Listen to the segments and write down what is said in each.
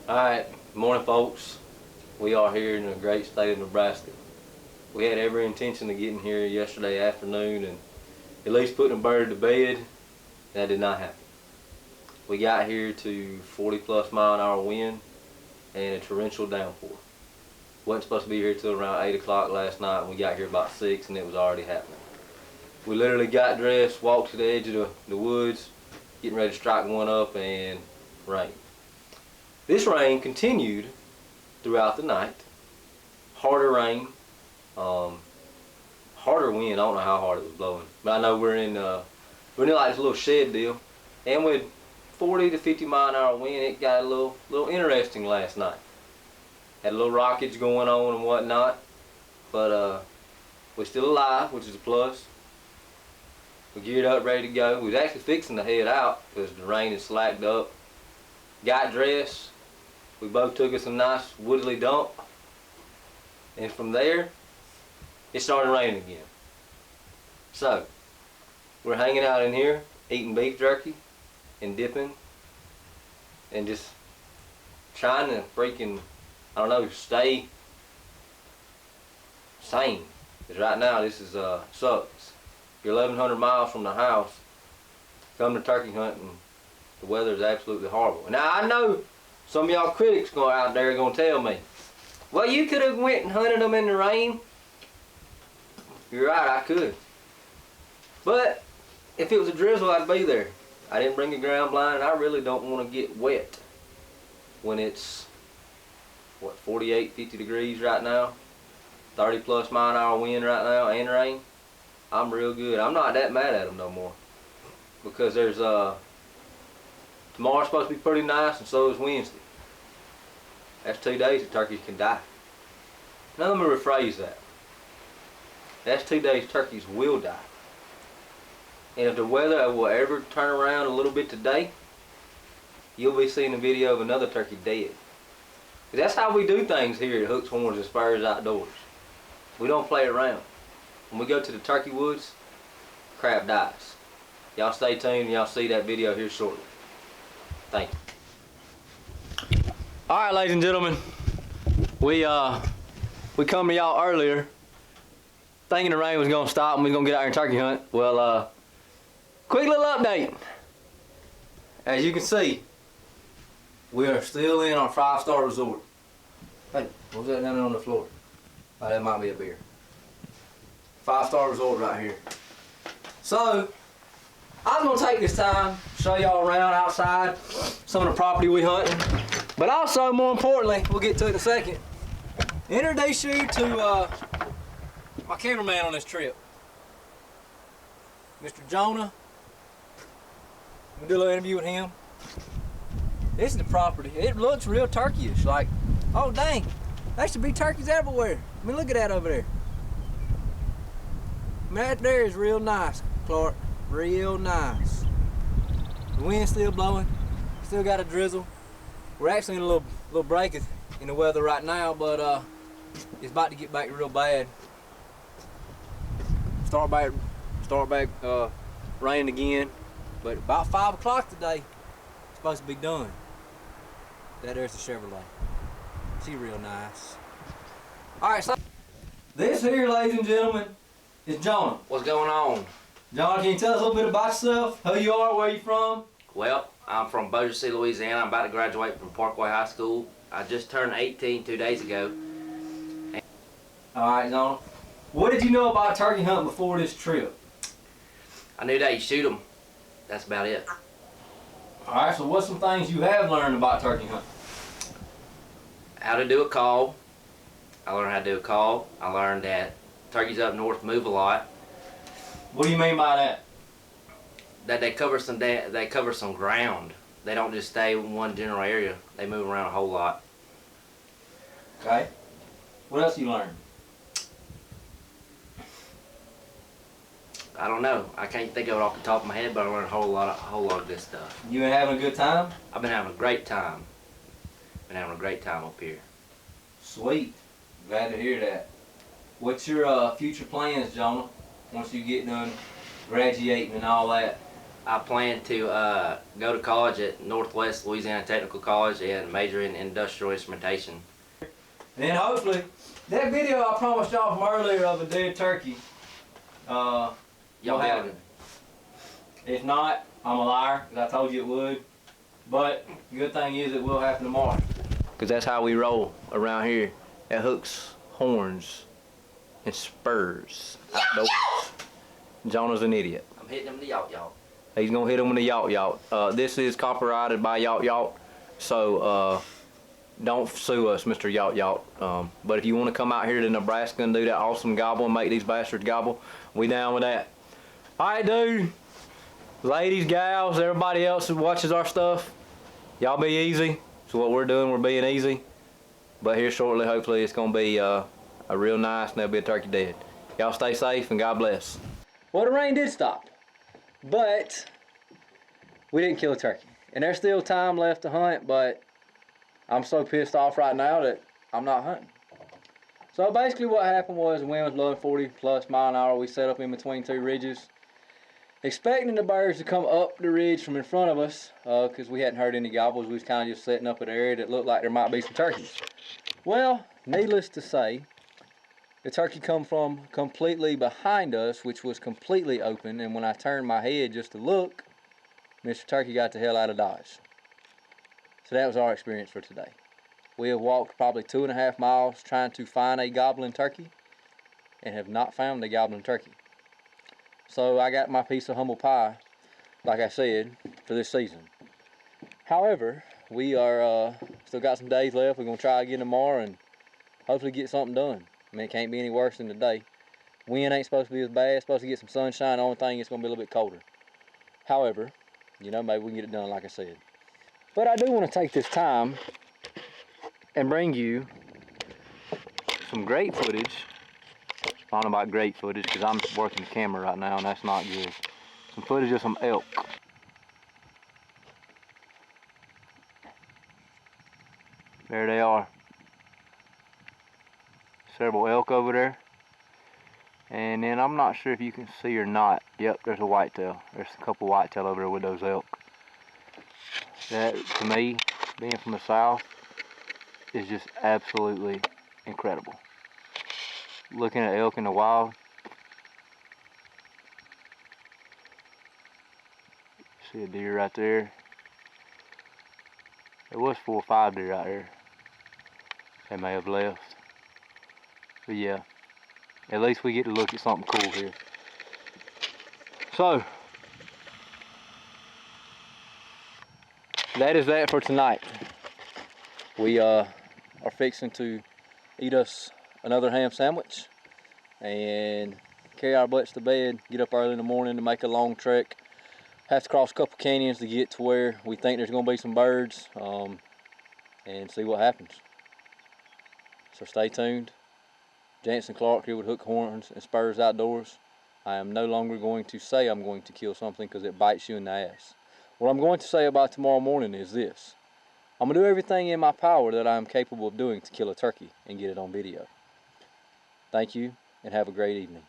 Alright, morning folks. We are here in the great state of Nebraska. We had every intention of getting here yesterday afternoon and at least putting a bird to bed. That did not happen. We got here to 40+-mile-an-hour wind and a torrential downpour. Wasn't supposed to be here till around 8 o'clock last night, and we got here about 6 and it was already happening. We literally got dressed, walked to the edge of the woods, getting ready to strike one up, and rain. This rain continued throughout the night. Harder rain, harder wind. I don't know how hard it was blowing, but I know we're in like this little shed deal, and with 40 to 50 mile an hour wind, it got a little interesting last night. Had a little rockage going on and whatnot, but we're still alive, which is a plus. We geared up, ready to go. We was actually fixing to head out because the rain had slacked up. Got dressed. We both took us a nice woodly dump, and from there it started raining again. So we're hanging out in here eating beef jerky and dipping and just trying to freaking, I don't know, stay sane. Because right now this is sucks. You're 1,100 miles from the house, come to turkey hunting, the weather is absolutely horrible. Now I know some of y'all critics out there are going to tell me, well, you could have went and hunted them in the rain. You're right, I could. But if it was a drizzle, I'd be there. I didn't bring a ground blind, and I really don't want to get wet when it's, what, 48, 50 degrees right now, 30+-mile-an-hour wind right now, and rain. I'm real good. I'm not that mad at them no more, because there's tomorrow's supposed to be pretty nice, and so is Wednesday. That's 2 days the turkeys can die. Now let me rephrase that. That's 2 days turkeys will die. And if the weather will ever turn around a little bit today, you'll be seeing a video of another turkey dead. That's how we do things here at Hooks, Horns, and Spurs Outdoors. We don't play around. When we go to the turkey woods, crap dies. Y'all stay tuned and y'all see that video here shortly. Thank you. Alright, ladies and gentlemen, we come to y'all earlier thinking the rain was going to stop and we was going to get out here and turkey hunt. Well, quick little update. As you can see, we are still in our 5-star resort. Hey, what's that down there on the floor? Oh, that might be a beer. 5-star resort right here. So, I was going to take this time, show y'all around outside, some of the property we hunting, but also, more importantly, we'll get to it in a second, introduce you to my cameraman on this trip, Mr. Jonah. We'll do a little interview with him. This is the property. It looks real turkeyish, like, oh dang, there should be turkeys everywhere. I mean, look at that over there. I mean, that there is real nice, Clark. Real nice. The wind's still blowing. Still got a drizzle. We're actually in a little break in the weather right now, but it's about to get back real bad. Start back raining again. But about 5 o'clock today, it's supposed to be done. There's the Chevrolet. She real nice. All right, so this here, ladies and gentlemen, is Jonah. What's going on? Jonah, can you tell us a little bit about yourself? Who you are, where you from? Well, I'm from Bossier City, Louisiana. I'm about to graduate from Parkway High School. I just turned 18 2 days ago. All right, Jonah. What did you know about turkey hunting before this trip? I knew that you shoot them. That's about it. All right, so what's some things you have learned about turkey hunting? How to do a call. I learned how to do a call. I learned that turkeys up north move a lot. What do you mean by that? That they cover some ground. They don't just stay in one general area. They move around a whole lot. Okay. What else you learned? I don't know. I can't think of it off the top of my head, but I learned a whole lot of this stuff. You been having a good time? I've been having a great time. Been having a great time up here. Sweet. Glad to hear that. What's your future plans, Jonah? Once you get done graduating and all that? I plan to go to college at Northwest Louisiana Technical College and major in industrial instrumentation. And then hopefully, that video I promised y'all from earlier of the dead turkey, Y'all will happen. If not, I'm a liar, because I told you it would. But the good thing is it will happen tomorrow. Because that's how we roll around here at Hooks, Horns, and Spurs outdoors. Jonah's an idiot. I'm hitting him with the yacht. He's gonna hit him with a yacht. This is copyrighted by yacht. So don't sue us, Mr. Yacht. But if you want to come out here to Nebraska and do that awesome gobble and make these bastards gobble, we down with that. Alright, dude. Ladies, gals, everybody else who watches our stuff, y'all be easy. So what we're doing, we're being easy. But here shortly, hopefully, it's gonna be a real nice and there'll be a turkey dead. Y'all stay safe and God bless. Well, the rain did stop, but we didn't kill a turkey. And there's still time left to hunt, but I'm so pissed off right now that I'm not hunting. So basically what happened was the wind was blowing 40+ mile an hour. We set up in between two ridges, expecting the birds to come up the ridge from in front of us, because we hadn't heard any gobbles. We was kind of just setting up an area that looked like there might be some turkeys. Well, needless to say, the turkey come from completely behind us, which was completely open, and when I turned my head just to look, Mr. Turkey got the hell out of Dodge. So that was our experience for today. We have walked probably 2.5 miles trying to find a gobbling turkey and have not found a gobbling turkey. So I got my piece of humble pie, like I said, for this season. However, we are still got some days left. We're gonna try again tomorrow and hopefully get something done. I mean, it can't be any worse than today. Wind ain't supposed to be as bad. It's supposed to get some sunshine. The only thing, it's gonna be a little bit colder. However, you know, maybe we can get it done like I said. But I do want to take this time and bring you some great footage. I don't know about great footage because I'm working the camera right now and that's not good. Some footage of some elk. There they are. Several elk over there. And then I'm not sure if you can see or not. Yep, there's a whitetail. There's a couple whitetail over there with those elk. That, to me, being from the south, is just absolutely incredible. Looking at elk in the wild. See a deer right there. There was 4 or 5 deer out there. They may have left. But yeah, at least we get to look at something cool here. So, that is that for tonight. We are fixing to eat us another ham sandwich and carry our butts to bed, get up early in the morning to make a long trek. Have to cross a couple canyons to get to where we think there's gonna be some birds, and see what happens. So stay tuned. Jansen Clark here with Hook, Horns, and Spurs Outdoors. I am no longer going to say I'm going to kill something because it bites you in the ass. What I'm going to say about tomorrow morning is this. I'm going to do everything in my power that I am capable of doing to kill a turkey and get it on video. Thank you, and have a great evening.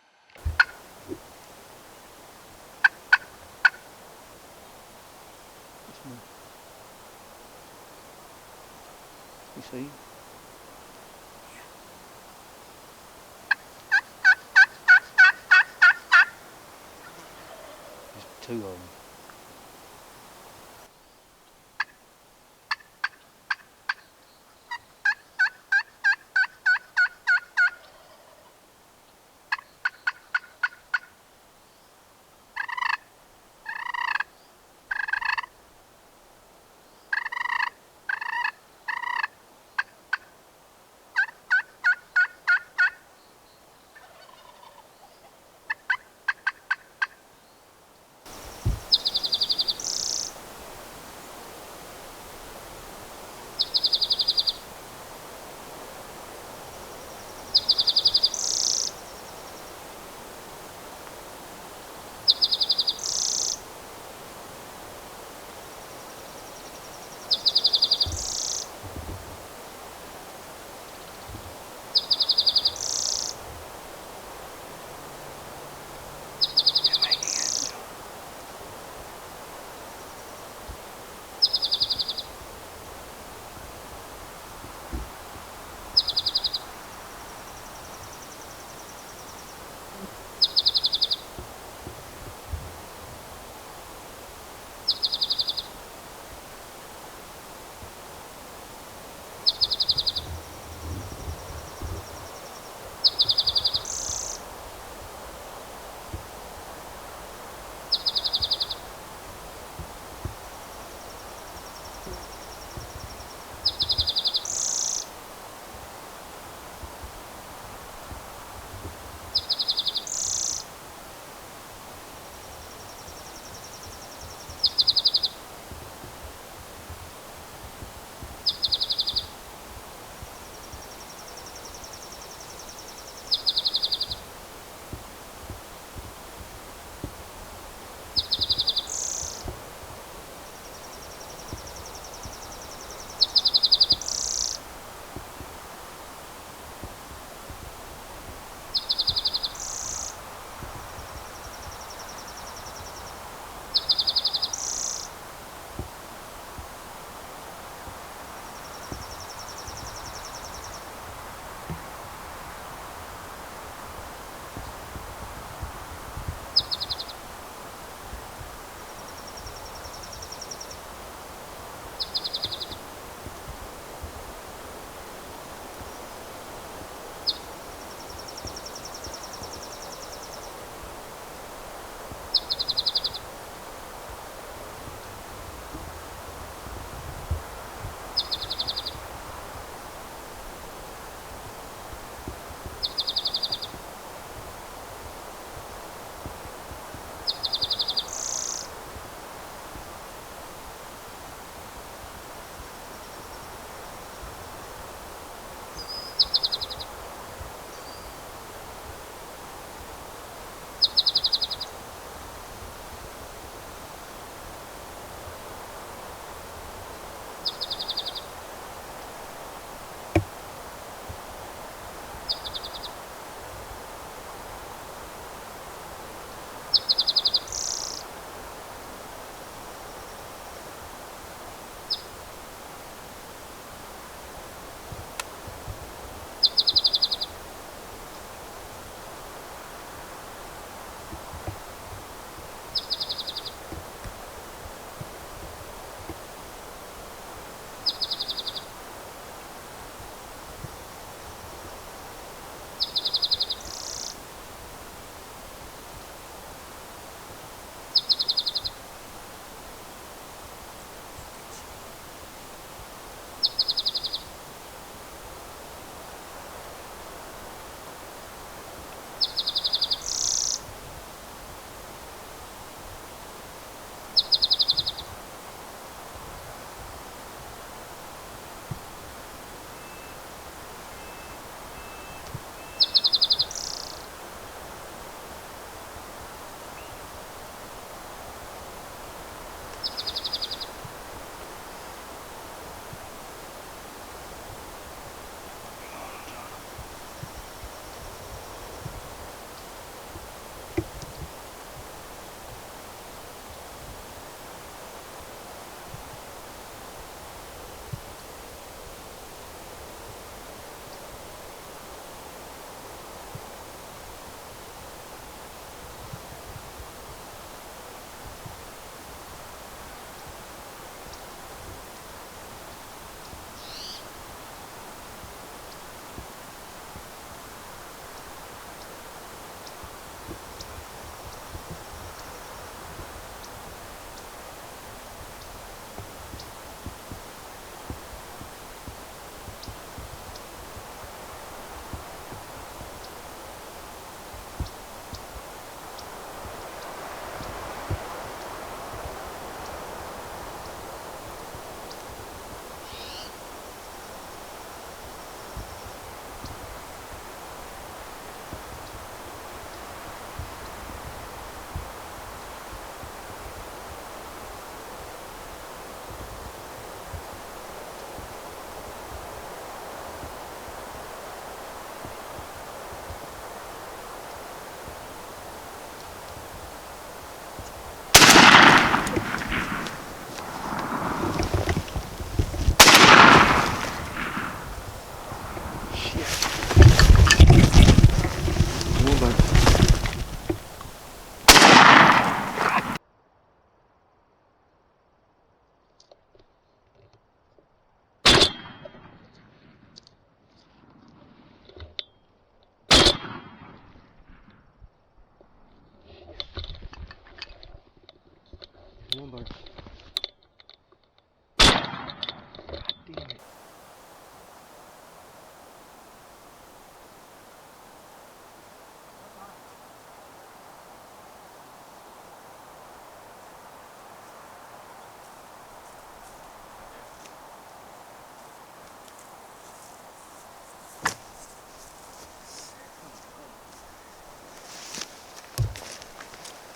You see? There's 2 of them.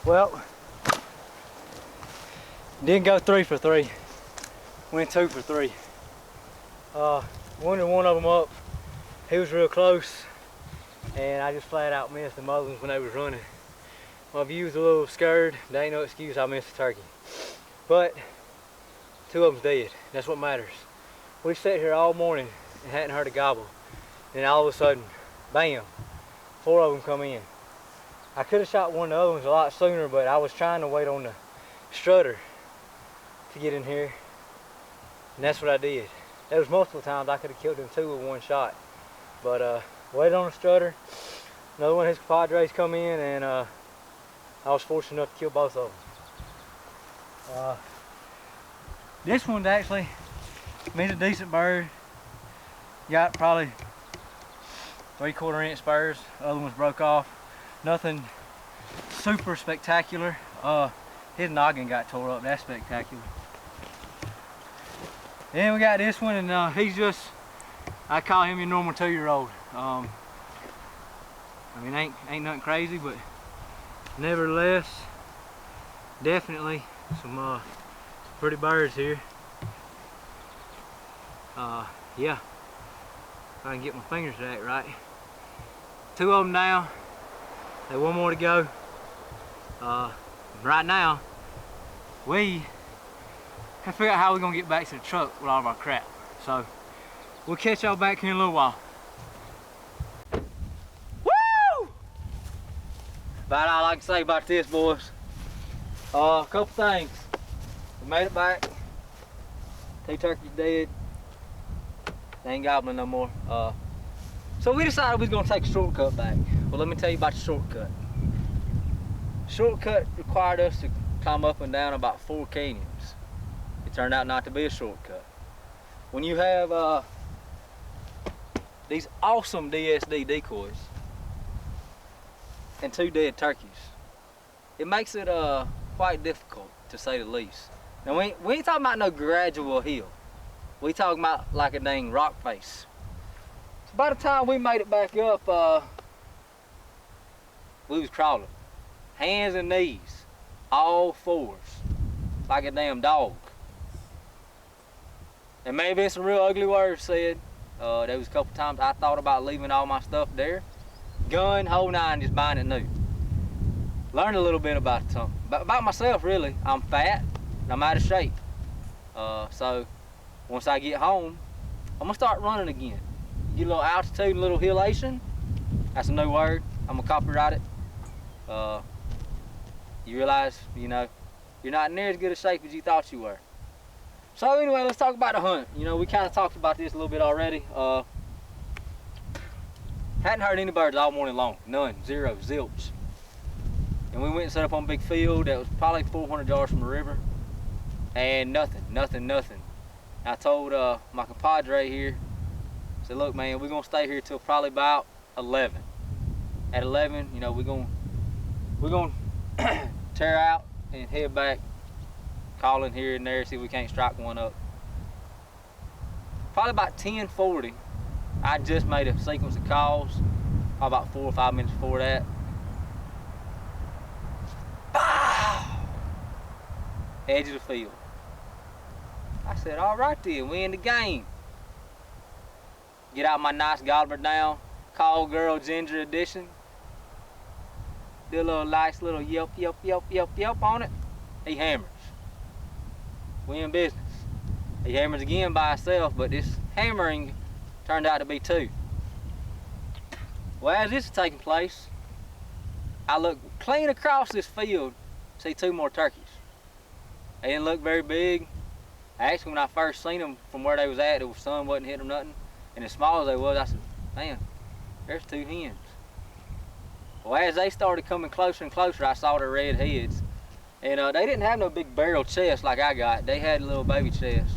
Well, didn't go 3 for 3. Went 2 for 3. One of them up. He was real close, and I just flat out missed the other ones when they was running. My view was a little scared. There ain't no excuse I missed the turkey. But 2 of them's dead. That's what matters. We sat here all morning and hadn't heard a gobble. And all of a sudden, bam, 4 of them come in. I could have shot one of the other ones a lot sooner, but I was trying to wait on the strutter to get in here. And that's what I did. There was multiple times I could have killed them 2 with 1 shot. But waited on the strutter. Another one of his compadres come in, and I was fortunate enough to kill both of them. This one's actually, a decent bird. Got probably 3/4 inch spurs. The other ones broke off. Nothing super spectacular. His noggin got tore up. That's spectacular. Then we got this one, and he's just, I call him your normal 2-year-old. I mean, ain't nothing crazy, but nevertheless, definitely some pretty birds here. Yeah, if I can get my fingers to that right. 2 of them down. There's 1 more to go. Right now, we have to figure out how we're gonna get back to the truck with all of our crap. So we'll catch y'all back here in a little while. Woo! About all I can say about this, boys. A couple things. We made it back. 2 turkeys dead. They ain't gobbling no more. So we decided we was gonna take a shortcut back. Well, let me tell you about the shortcut. Shortcut required us to climb up and down about 4 canyons. It turned out not to be a shortcut. When you have these awesome DSD decoys and 2 dead turkeys, it makes it quite difficult, to say the least. Now we ain't talking about no gradual hill. We talking about like a dang rock face. So by the time we made it back up, we was crawling. Hands and knees, all 4s, like a damn dog. And maybe it's some real ugly words said. There was a couple times I thought about leaving all my stuff there. Gun, whole 9, just buying it new. Learned a little bit about myself, really. I'm fat and I'm out of shape. So once I get home, I'm gonna start running again. Get a little altitude, a little hillation. That's a new word. I'm gonna copyright it. You realize, you know, you're not near as good a shape as you thought you were. So anyway, let's talk about the hunt. You know, we kind of talked about this a little bit already. Hadn't heard any birds all morning long. None, 0, zilch. And we went and set up on a big field that was probably 400 yards from the river. And nothing. I told my compadre here, I said, look man, we're gonna stay here till probably about 11. At 11, you know, we're gonna tear out and head back, calling here and there, see if we can't strike one up. Probably about 10:40, I just made a sequence of calls, probably about 4 or 5 minutes before that. Bow! Edge of the field. I said, all right then, we in the game. Get out my nice gobbler down, call girl ginger edition. Do a little nice little yelp on it. He hammers. We in business. He hammers again by himself, but this hammering turned out to be 2. Well, as this is taking place, I look clean across this field, see 2 more turkeys. They didn't look very big. Actually, when I first seen them from where they was at, the sun wasn't hitting them nothing. And as small as they was, I said, man, there's 2 hens. Well, as they started coming closer and closer, I saw their red heads. And they didn't have no big barrel chest like I got. They had a little baby chest.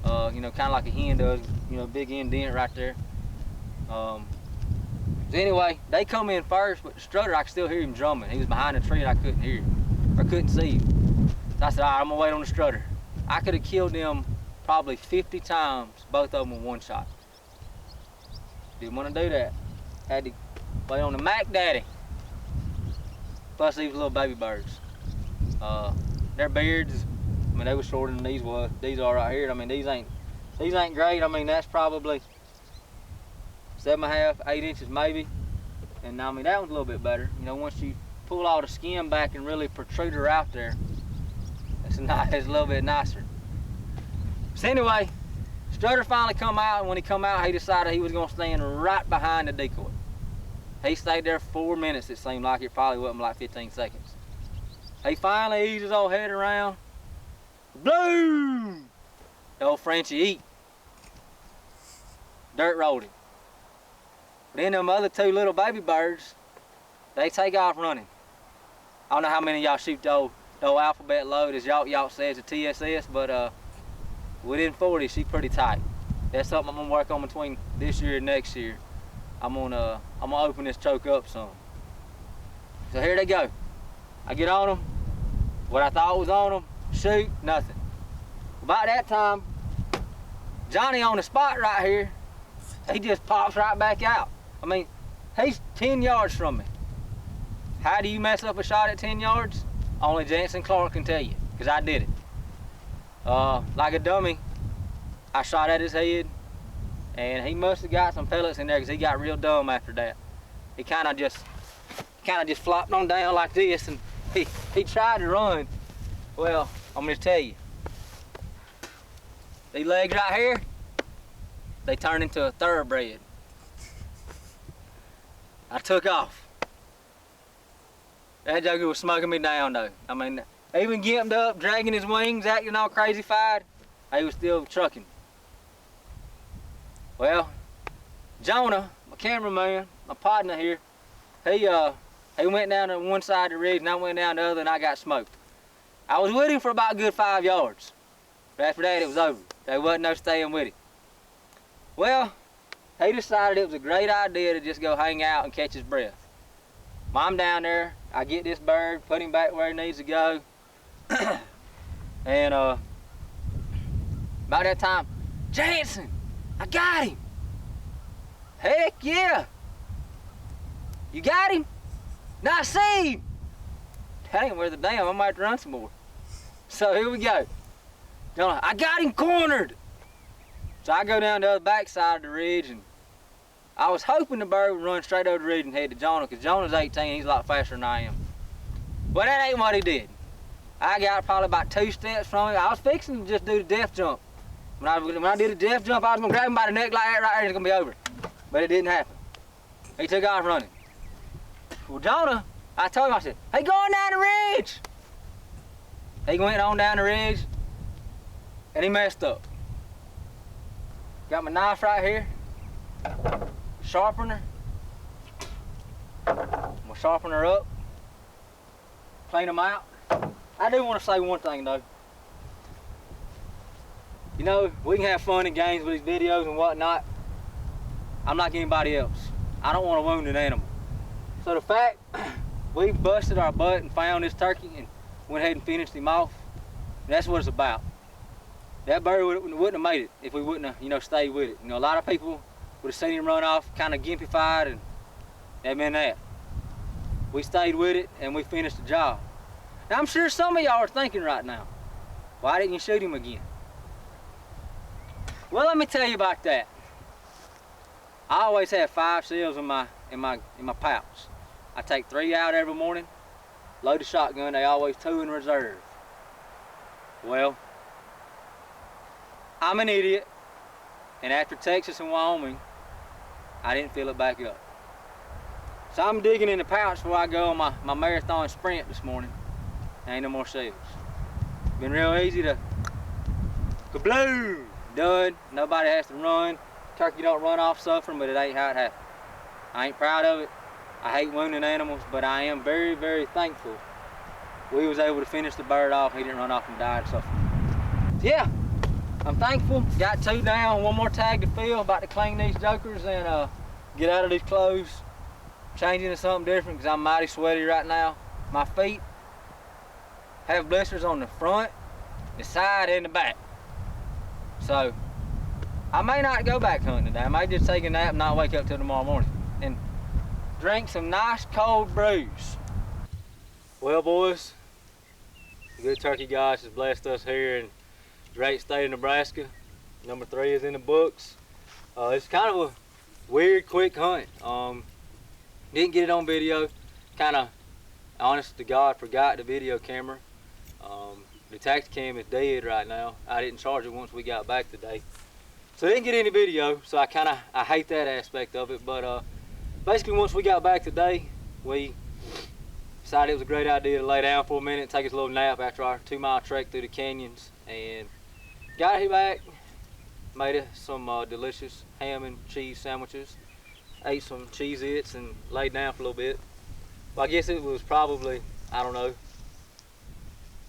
You know, kind of like a hen does. You know, big indent right there. So anyway, they come in first, but the strutter, I could still hear him drumming. He was behind a tree and I couldn't hear him, or couldn't see him. So I said, all right, I'm gonna wait on the strutter. I could have killed them probably 50 times, both of them with 1 shot. Didn't want to do that. Had to wait on the Mac Daddy. plus these little baby birds. Their beards, I mean, they were shorter than these are right here. I mean, these ain't great. I mean, that's probably 7.5, 8 inches maybe. And I mean, that one's a little bit better. You know, once you pull all the skin back and really protrude her out there, it's a little bit nicer. So anyway, Strutter finally come out, and when he come out, he decided he was gonna stand right behind the decoy. He stayed there 4 minutes, it seemed like. It probably wasn't like 15 seconds. He finally eased his old head around. Bloom! The old Frenchie eat. Dirt rolled him. But then them other two little baby birds, they take off running. I don't know how many of y'all shoot the old alphabet load, as y'all says, the TSS, but within 40, she's pretty tight. That's something I'm gonna work on between this year and next year. I'm gonna open this choke up some. So here they go. I get on them. What I thought was on them, shoot, nothing. About that time, Johnny on the spot right here, he just pops right back out. I mean, he's 10 yards from me. How do you mess up a shot at 10 yards? Only Jansen Clark can tell you, because I did it. Like a dummy, I shot at his head, and he must have got some pellets in there because he got real dumb after that. He kind of just flopped on down like this, and he tried to run. Well, I'm gonna tell you, these legs right here, they turned into a thoroughbred. I took off. That joker was smoking me down though. I mean, even gimped up, dragging his wings, acting all crazy-fied, he was still trucking. Well, Jonah, my cameraman, my partner here, he went down to one side of the ridge and I went down the other and I got smoked. I was with him for about a good 5 yards. But after that, it was over. There wasn't no staying with him. Well, he decided it was a great idea to just go hang out and catch his breath. I'm down there, I get this bird, put him back where he needs to go. And about that time, Jansen, I got him. Heck yeah. You got him? Now I see him. Dang, where's the damn? I might have to run some more. So here we go. I got him cornered. So I go down the other back side of the ridge, and I was hoping the bird would run straight over the ridge and head to Jonah, because Jonah's 18, he's a lot faster than I am. But that ain't what he did. I got probably about 2 steps from him. I was fixing to just do the death jump. When I did the death jump, I was gonna grab him by the neck like that right there and it's gonna be over. But it didn't happen. He took off running. Well, Jonah, I told him, I said, hey, going down the ridge. He went on down the ridge and he messed up. Got my knife right here, sharpener. I'm gonna sharpen her up, clean them out. I do want to say one thing though. You know, we can have fun and games with these videos and whatnot. I'm like anybody else. I don't want to wound an animal. So the fact we busted our butt and found this turkey and went ahead and finished him off, that's what it's about. That bird wouldn't have made it if we wouldn't have, you know, stayed with it. You know, a lot of people would have seen him run off kind of gimpified, and that meant that. We stayed with it and we finished the job. Now I'm sure some of y'all are thinking right now, why didn't you shoot him again? Well, let me tell you about that. I always have 5 shells in my pouch. I take 3 out every morning, load the shotgun, they always 2 in reserve. Well, I'm an idiot, and after Texas and Wyoming, I didn't fill it back up. So I'm digging in the pouch before I go on my marathon sprint this morning. Ain't no more shells. Been real easy to kabloo, done. Nobody has to run. Turkey don't run off suffering, but it ain't how it happened. I ain't proud of it. I hate wounding animals, but I am very, very thankful we was able to finish the bird off. He didn't run off and die of suffering. So yeah, I'm thankful. Got 2 down, 1 more tag to fill. About to clean these jokers and get out of these clothes. Changing to something different because I'm mighty sweaty right now. My feet have blisters on the front, the side, and the back. So I may not go back hunting today. I may just take a nap and not wake up till tomorrow morning and drink some nice cold brews. Well, boys, the good turkey gods has blessed us here in the great state of Nebraska. Number 3 is in the books. It's kind of a weird, quick hunt. Didn't get it on video. Kind of, honest to God, forgot the video camera. The Tacticam is dead right now. I didn't charge it once we got back today. So I didn't get any video, so I hate that aspect of it. But basically once we got back today, we decided it was a great idea to lay down for a minute, take us a little nap after our 2-mile trek through the canyons, and got here back, made us some delicious ham and cheese sandwiches, ate some Cheez-Its and laid down for a little bit. Well, I guess it was probably, I don't know,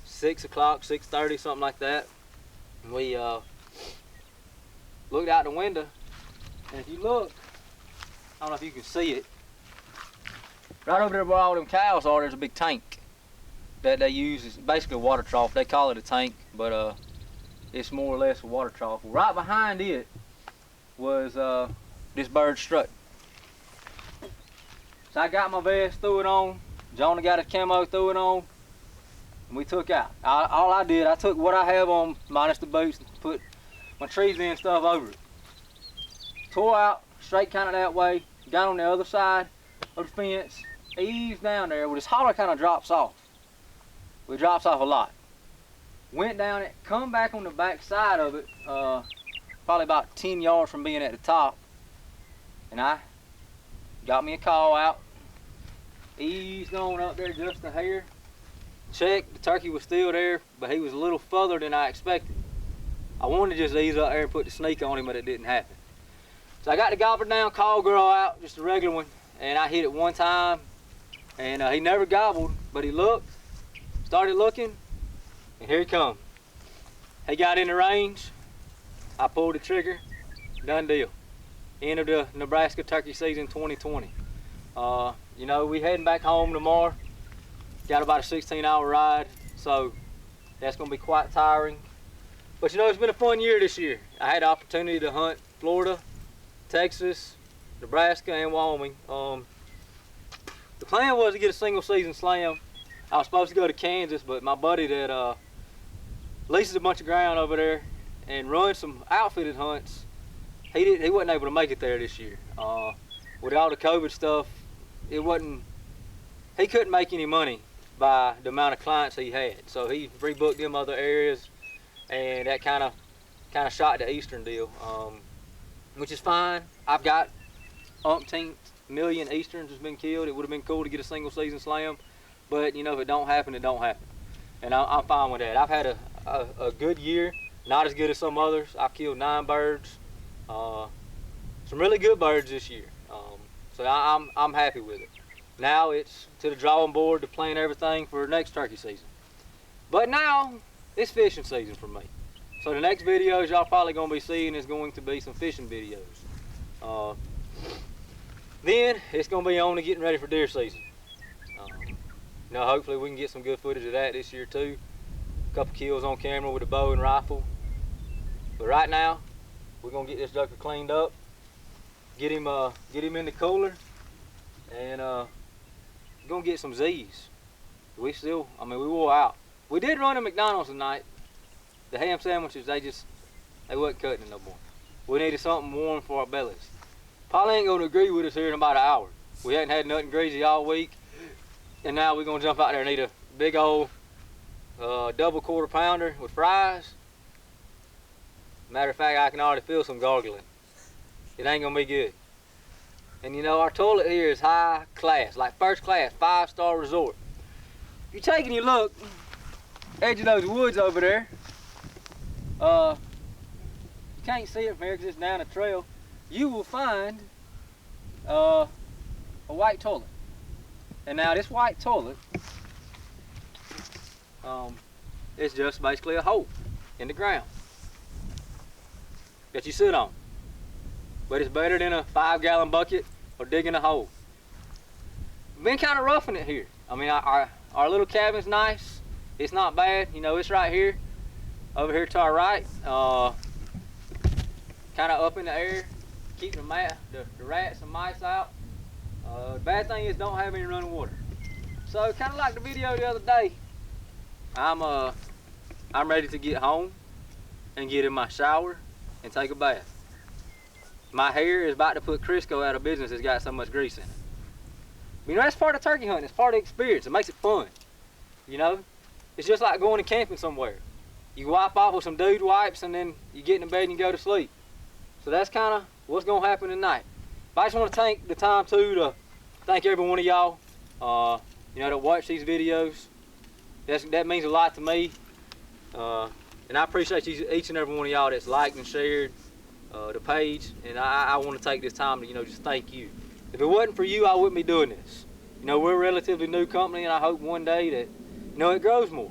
6 o'clock, 6:30, something like that. And we looked out the window, and if you look, I don't know if you can see it, right over there where all them cows are, there's a big tank that they use. It's basically a water trough. They call it a tank, but it's more or less a water trough. Right behind it was this bird strut. So I got my vest, threw it on. Jonah got his camo, threw it on, and we took out. All I did, I took what I have on, minus the boots, and put my trees and stuff over it. Tore out, straight kind of that way, got on the other side of the fence, eased down there. Well, this holler kind of drops off. It drops off a lot. Went down it, come back on the back side of it, probably about 10 yards from being at the top, and I got me a call out, eased on up there just a hair, checked, the turkey was still there, but he was a little further than I expected. I wanted to just ease up there and put the sneak on him, but it didn't happen. So I got the gobber down call girl out, just a regular one, and I hit it one time, and he never gobbled, but he looked, started looking, and here he come. He got in the range, I pulled the trigger, done deal. End of the Nebraska turkey season 2020. You know, we heading back home tomorrow. Got about a 16-hour ride, so that's gonna be quite tiring. But you know, it's been a fun year this year. I had the opportunity to hunt Florida, Texas, Nebraska, and Wyoming. The plan was to get a single season slam. I was supposed to go to Kansas, but my buddy that leases a bunch of ground over there and runs some outfitted hunts, he wasn't able to make it there this year. With all the COVID stuff, he couldn't make any money by the amount of clients he had. So he rebooked them other areas, and that kind of shot the Eastern deal, which is fine. I've got umpteenth million Easterns has been killed. It would have been cool to get a single season slam, but you know, if it don't happen, it don't happen. And I'm fine with that. I've had a good year, not as good as some others. I've killed 9 birds, some really good birds this year. So I'm happy with it. Now it's to the drawing board to plan everything for next turkey season. But now it's fishing season for me. So the next videos y'all probably gonna be seeing is going to be some fishing videos. Then it's gonna be on to getting ready for deer season. You know, hopefully we can get some good footage of that this year too. A couple kills on camera with a bow and rifle. But right now, we're gonna get this joker cleaned up, get him in the cooler, and gonna get some Z's. We wore out. We did run to McDonald's tonight. The ham sandwiches, they wasn't cutting it no more. We needed something warm for our bellies. Polly ain't gonna agree with us here in about an hour. We hadn't had nothing greasy all week, and now we're gonna jump out there and eat a big old double quarter pounder with fries. Matter of fact, I can already feel some gargling. It ain't gonna be good. And you know, our toilet here is high class, like first class, 5-star resort. If you're taking your look, edge of those woods over there, you can't see it from here because it's down a trail, you will find a white toilet. And now this white toilet is just basically a hole in the ground that you sit on. But it's better than a 5-gallon bucket or digging a hole. Been kind of roughing it here. I mean, our little cabin's nice. It's not bad. You know, it's right here, over here to our right. Kind of up in the air, keeping the rats and mice out. The bad thing is don't have any running water. So kind of like the video the other day, I'm ready to get home and get in my shower and take a bath. My hair is about to put Crisco out of business. It's got so much grease in it. But, you know, that's part of turkey hunting. It's part of the experience. It makes it fun. You know, it's just like going and camping somewhere. You wipe off with some dude wipes and then you get in bed and you go to sleep. So that's kind of what's gonna happen tonight. But I just want to take the time to thank every one of y'all, you know, that watch these videos. That means a lot to me. And I appreciate each and every one of y'all that's liked and shared the page. And I want to take this time to, you know, just thank you. If it wasn't for you, I wouldn't be doing this. You know, we're a relatively new company, and I hope one day that, you know, it grows more.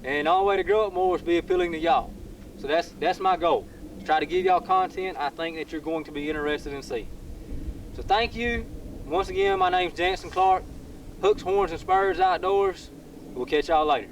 And the only way to grow it more is be appealing to y'all. So that's my goal. To try to give y'all content I think that you're going to be interested in seeing. So thank you. Once again, my name's Jansen Clark. Hooks, Horns, and Spurs Outdoors. We'll catch y'all later.